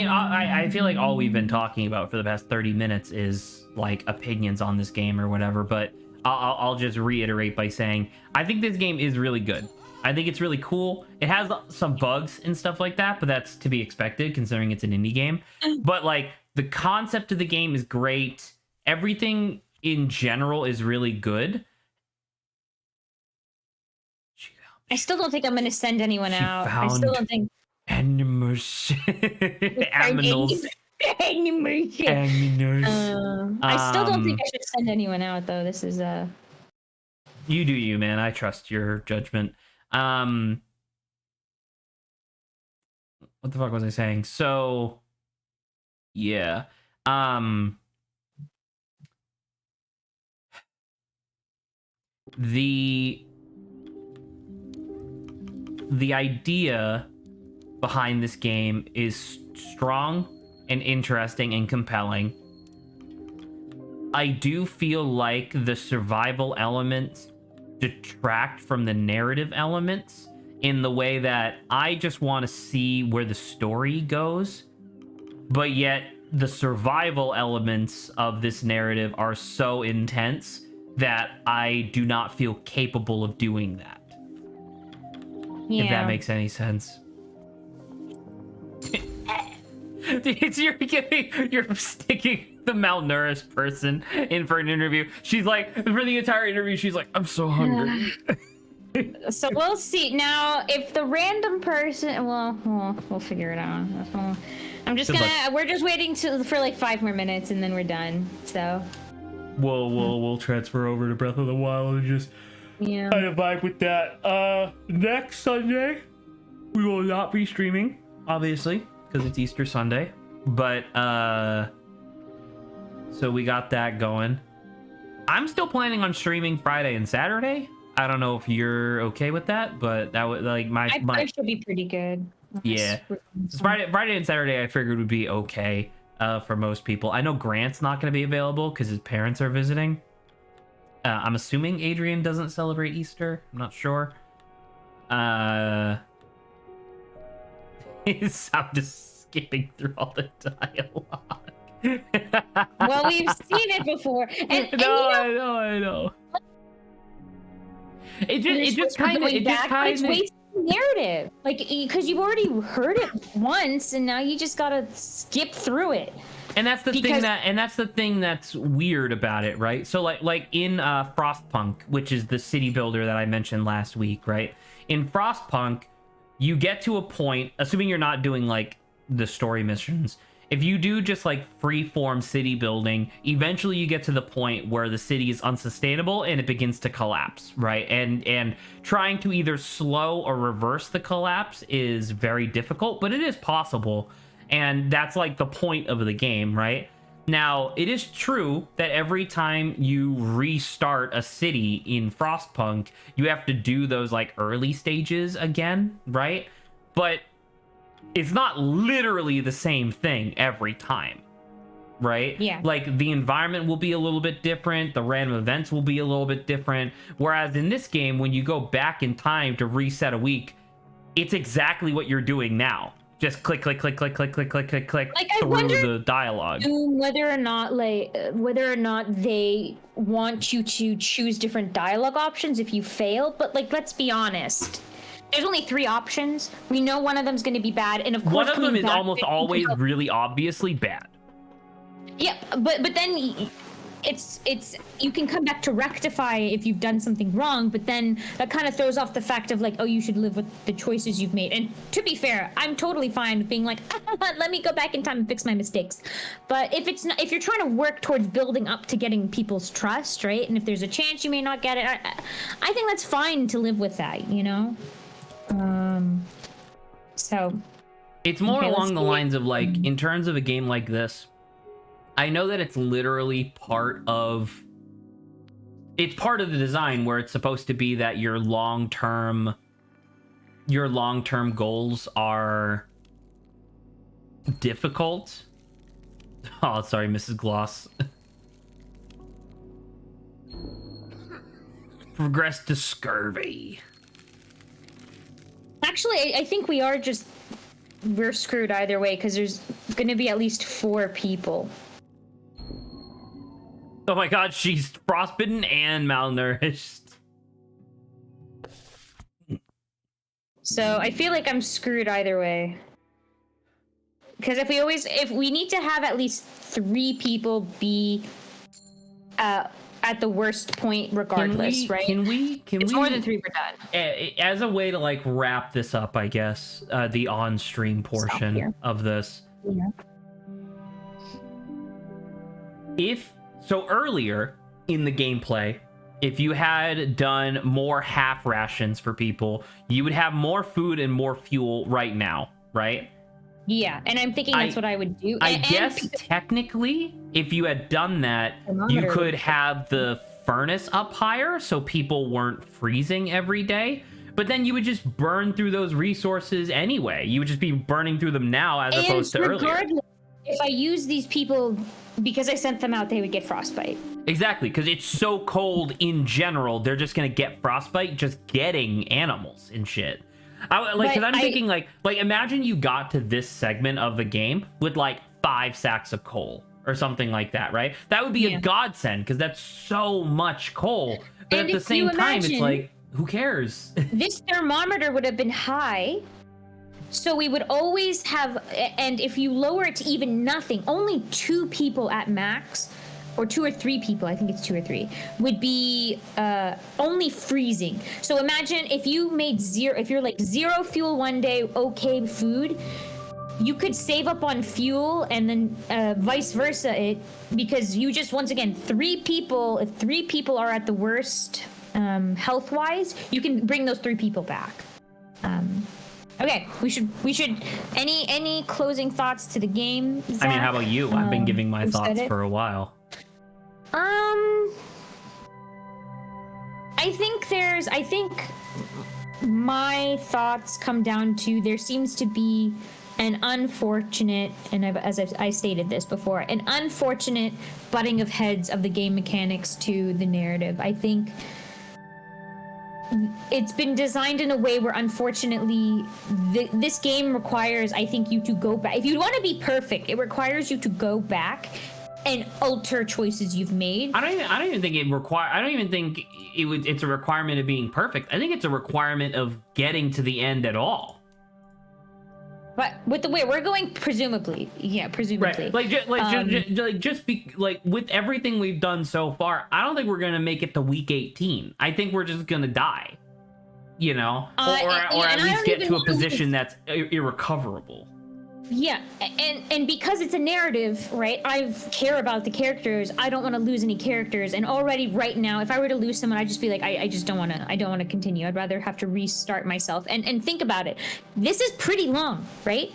I feel like all we've been talking about for the past 30 minutes is like opinions on this game or whatever, but I'll just reiterate by saying I think this game is really good. I think it's really cool. It has some bugs and stuff like that, but that's to be expected considering it's an indie game. But like the concept of the game is great. Everything in general is really good. I still don't think I'm going to send anyone out. I still don't think animals. Aminals. Animals. I still don't think I should send anyone out though. This is You do you, man. I trust your judgment. What the fuck was I saying? So yeah. The idea behind this game is strong and interesting and compelling. I do feel like the survival elements detract from the narrative elements in the way that I just want to see where the story goes, but yet the survival elements of this narrative are so intense that I do not feel capable of doing that. Yeah. If that makes any sense. You're sticking the malnourished person in for an interview. She's like, for the entire interview, she's like, I'm so hungry. So we'll see. Now, if the random person, we'll figure it out. I'm just gonna, we're just waiting for like 5 more minutes and then we're done. So we'll transfer over to Breath of the Wild and just kind of vibe with that. Next Sunday, we will not be streaming, obviously, because it's Easter Sunday. But so we got that going. I'm still planning on streaming Friday and Saturday. I don't know if you're okay with that, but that would like my should be pretty good. Yeah, Friday and Saturday I figured would be okay for most people. I know Grant's not going to be available because his parents are visiting. I'm assuming Adrian doesn't celebrate Easter. I'm not sure. I'm just skipping through all the dialogue. Well, we've seen it before. I know. It just kind of it's wasting narrative, like, because you've already heard it once and now you just gotta skip through it. And that's the thing that's weird about it, right? So like in Frostpunk, which is the city builder that I mentioned last week, right? In Frostpunk, you get to a point, assuming you're not doing like the story missions, if you do just like free-form city building, eventually you get to the point where the city is unsustainable and it begins to collapse, right? And trying to either slow or reverse the collapse is very difficult, but it is possible. And that's like the point of the game, right? Now, it is true that every time you restart a city in Frostpunk, you have to do those like early stages again, right? But it's not literally the same thing every time, right? Yeah. Like the environment will be a little bit different, the random events will be a little bit different. Whereas in this game, when you go back in time to reset a week, it's exactly what you're doing now. Just click, click, click, click, click, click, click, click, click like, through the dialogue. Whether or not they want you to choose different dialogue options if you fail, but like, let's be honest. There's only 3 options. We know one of them's going to be bad, and of course, one of them is almost always really obviously bad. Yeah, but then it's you can come back to rectify if you've done something wrong, but then that kind of throws off the fact of like, oh, you should live with the choices you've made. And to be fair, I'm totally fine with being like, let me go back in time and fix my mistakes. But if you're trying to work towards building up to getting people's trust, right? And if there's a chance you may not get it, I think that's fine to live with that, you know. So it's more along the lines of like, in terms of a game like this, I know that it's literally part of the design where it's supposed to be that your long-term goals are difficult. Oh, sorry, Mrs. Gloss. Progress to scurvy. Actually, I think we're screwed either way, because there's going to be at least 4 people. Oh my god, she's frostbitten and malnourished. So I feel like I'm screwed either way. Because if we need to have at least 3 people be at the worst point regardless, right? Can we more than 3, we're done. As a way to like wrap this up, I guess, the on-stream portion of this. Yeah. So earlier in the gameplay, if you had done more half rations for people, you would have more food and more fuel right now, right? Yeah, and I'm thinking that's what I would do. I guess technically, if you had done that, you could have the furnace up higher so people weren't freezing every day. But then you would just burn through those resources anyway. You would just be burning through them now as opposed to earlier. If I use these people because I sent them out, they would get frostbite. Exactly, because it's so cold in general, they're just going to get frostbite just getting animals and shit. Because I'm thinking like imagine you got to this segment of the game with like 5 sacks of coal or something like that, right? That would be a godsend because that's so much coal. But and at the same time, it's like, who cares? This thermometer would have been high. So we would always have, and if you lower it to even nothing, only 2 people at max, or 2 or 3 people, I think it's 2 or 3, would be only freezing. So imagine if you made if you're like 0 fuel one day, okay food, you could save up on fuel and then vice versa because you just, once again, 3 people, if 3 people are at the worst health-wise, you can bring those 3 people back. Okay, we should any closing thoughts to the game, Zach? I mean, how about you? I've been giving my thoughts for a while. I think my thoughts come down to there seems to be an unfortunate, and as I stated this before, an unfortunate butting of heads of the game mechanics to the narrative. I think it's been designed in a way where, unfortunately, this game requires, I think, you to go back. If you want to be perfect, it requires you to go back and alter choices you've made. I don't even think it's a requirement of being perfect. I think it's a requirement of getting to the end at all. But with the way we're going, presumably. Right. Just with everything we've done so far, I don't think we're gonna make it to week 18. I think we're just gonna die, or at least get to a position that's irrecoverable. Yeah, and because it's a narrative, right? I care about the characters. I don't want to lose any characters. And already right now, if I were to lose someone, I'd just be like, I just don't want to. I don't want to continue. I'd rather have to restart myself. And think about it. This is pretty long, right?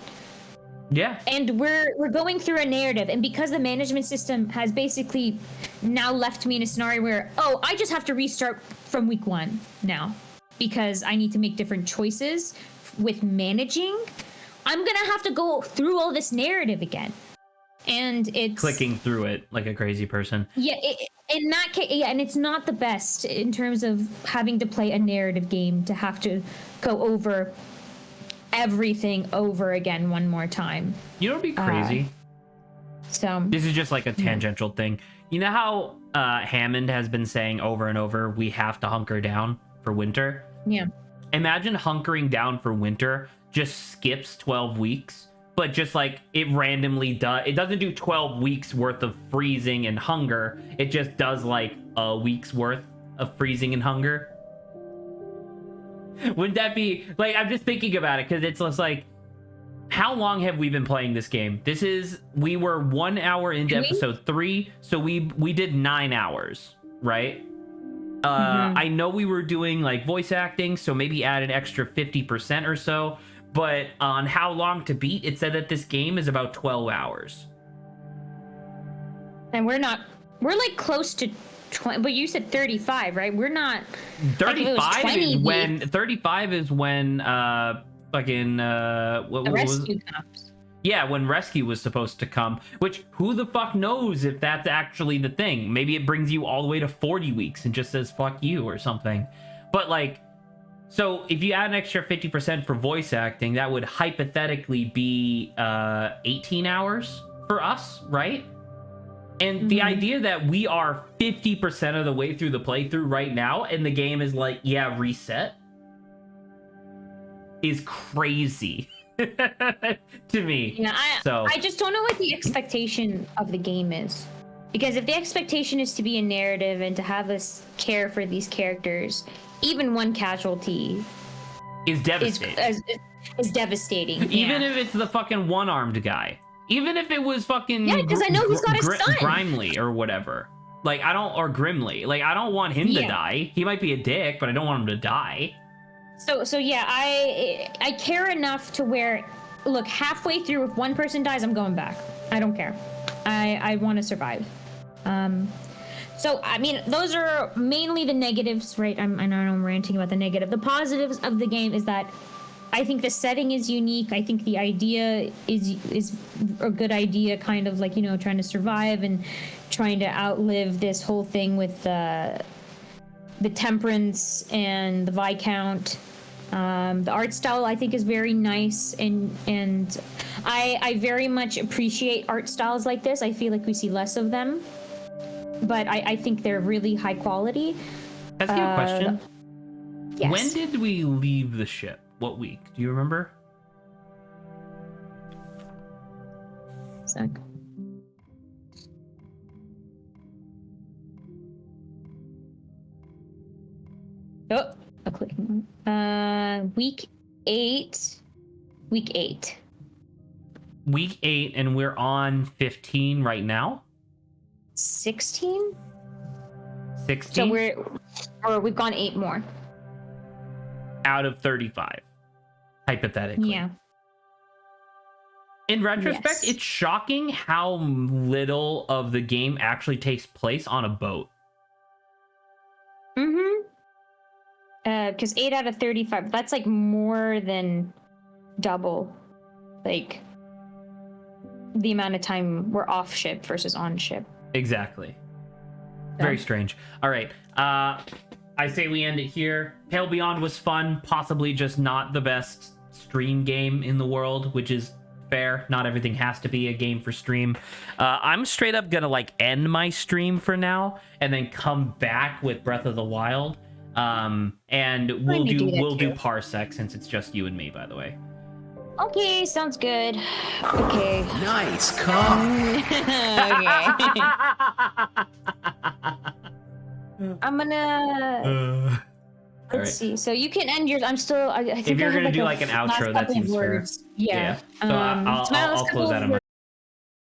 Yeah. And we're going through a narrative, and because the management system has basically now left me in a scenario where, I just have to restart from week 1 now because I need to make different choices with managing. I'm gonna have to go through all this narrative again, and it's clicking through it like a crazy person. Yeah, in that case, and it's not the best in terms of having to play a narrative game to have to go over everything over again one more time. You know what'd be crazy? So this is just like a tangential thing. You know how Hammond has been saying over and over, we have to hunker down for winter? Yeah. Imagine hunkering down for winter just skips 12 weeks, but just like it randomly does. It doesn't do 12 weeks worth of freezing and hunger. It just does like a week's worth of freezing and hunger. Wouldn't that be like, I'm just thinking about it because it's just like, how long have we been playing this game? We were 1 hour into episode 3, so we did 9 hours, right? I know we were doing like voice acting, so maybe add an extra 50% or so. But on how long to beat, it said that this game is about 12 hours. And we're like close to 20, but you said 35, right? We're not. 35 is when fucking the rescue comes. Yeah, when rescue was supposed to come, which who the fuck knows if that's actually the thing. Maybe it brings you all the way to 40 weeks and just says fuck you or something. But like, so if you add an extra 50% for voice acting, that would hypothetically be 18 hours for us, right? And the idea that we are 50% of the way through the playthrough right now and the game is like, yeah, reset, is crazy to me. Yeah, I just don't know what the expectation of the game is. Because if the expectation is to be a narrative and to have us care for these characters, even one casualty is devastating. Is devastating. Even if it's the fucking one-armed guy. Even if it was fucking because I know he's got his son. Grimly or whatever. Like, or Grimly. Like, I don't want him to die. He might be a dick, but I don't want him to die. So yeah, I care enough to where, look, halfway through, if one person dies, I'm going back. I don't care. I want to survive. So, I mean, those are mainly the negatives, right? I know I'm ranting about the negative. The positives of the game is that I think the setting is unique. I think the idea is a good idea, kind of like, trying to survive and trying to outlive this whole thing with the Temperance and the Viscount. The art style I think is very nice, and I very much appreciate art styles like this. I feel like we see less of them, but I think they're really high quality. Can I ask you a question? Yes. When did we leave the ship? What week? Do you remember? Sec. Oh, I'm clicking. Week 8. Week 8. Week 8, and we're on 15 right now. 16. 16. So we've gone 8 more. Out of 35, hypothetically. Yeah. In retrospect, Yes. it's shocking how little of the game actually takes place on a boat. Mm-hmm. Because 8 out of 35, that's like more than double, like the amount of time we're off ship versus on ship. Exactly. Very strange. All right. I say we end it here. Pale Beyond was fun, possibly just not the best stream game in the world, which is fair. Not everything has to be a game for stream. I'm straight up gonna like end my stream for now and then come back with Breath of the Wild. And we'll do Parsec since it's just you and me, by the way. Okay, sounds good. Okay. Nice car. Okay. I'm gonna let's see. So you can end yours. I'm still. I think if you're I have gonna do a like an last outro, that couple seems fair. words. Yeah. So I'll close that on my